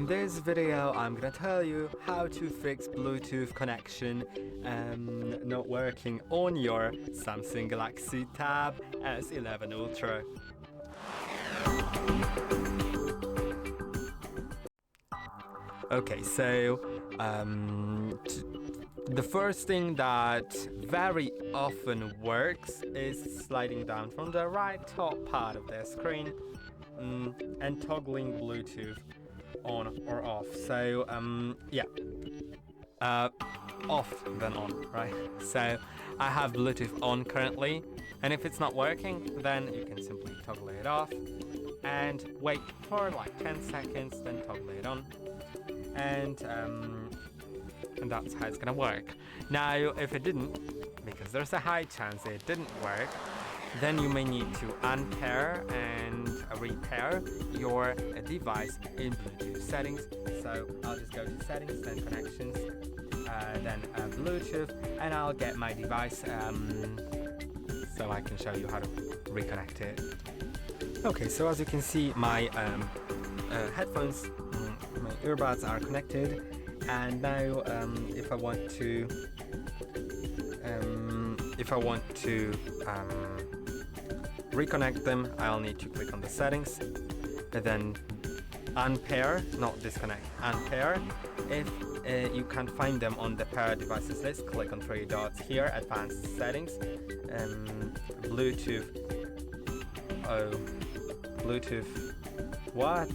In this video, I'm gonna tell you how to fix Bluetooth connection not working on your Samsung Galaxy Tab S11 Ultra. Okay, so the first thing that very often works is sliding down from the right top part of the screen and toggling Bluetooth on or off. So off then on, right? So I have Bluetooth on currently, and if it's not working, then you can simply toggle it off and wait for like 10 seconds, then toggle it on, and that's how it's gonna work. Now, if it didn't, because there's a high chance it didn't work, then you may need to unpair and repair your device in Bluetooth settings. So I'll just go to settings, then connections, then Bluetooth, and I'll get my device so I can show you how to reconnect it. Okay, so as you can see, my headphones, my earbuds are connected, and now if I want to reconnect them, I'll need to click on the settings and then unpair, not disconnect, unpair. If you can't find them on the pair devices list, click on three dots here, advanced settings, Bluetooth, Bluetooth, what?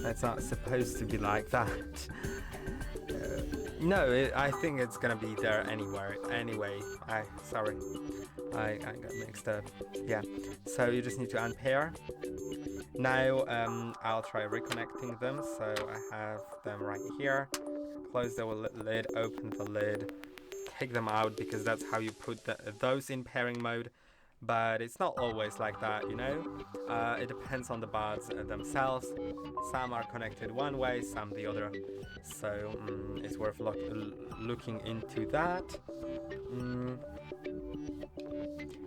That's not supposed to be like that. No, I think it's gonna be there anyway. Sorry, I got mixed up. Yeah, so you just need to unpair. Now I'll try reconnecting them. So I have them right here. Close the lid, open the lid, take them out, because that's how you put those in pairing mode. But it's not always like that, you know. It depends on the buds themselves. Some are connected one way, some the other. So it's worth looking into that.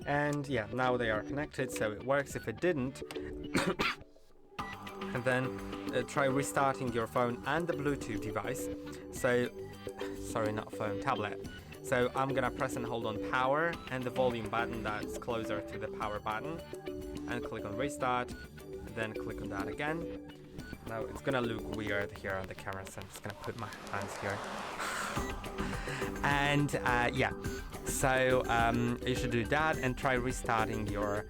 And yeah, now they are connected, so it works. If it didn't, and then try restarting your phone and the Bluetooth device. So, sorry, not phone, tablet. So I'm gonna press and hold on power and the volume button that's closer to the power button, and click on restart, and then click on that again. Now it's gonna look weird here on the camera, so I'm just gonna put my hands here. And yeah, so you should do that and try restarting your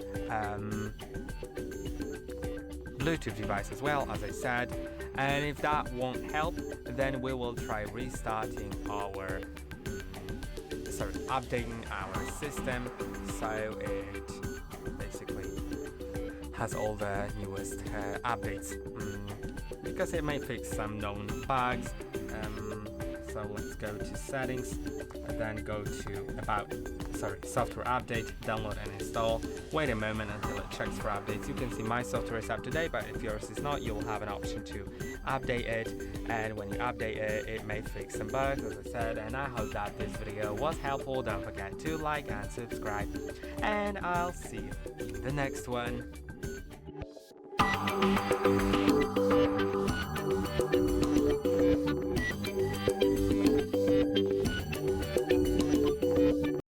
Bluetooth device as well, as I said. And if that won't help, then we will try restarting our updating our system, so it basically has all the newest updates, because it may fix some known bugs. So let's go to settings, and then go to software update, download and install. Wait a moment until it checks for updates. You can see my software is up to date, but if yours is not, you'll have an option to update it, and when you update it, it may fix some bugs, as I said. And I hope that this video was helpful. Don't forget to like and subscribe, and I'll see you in the next one.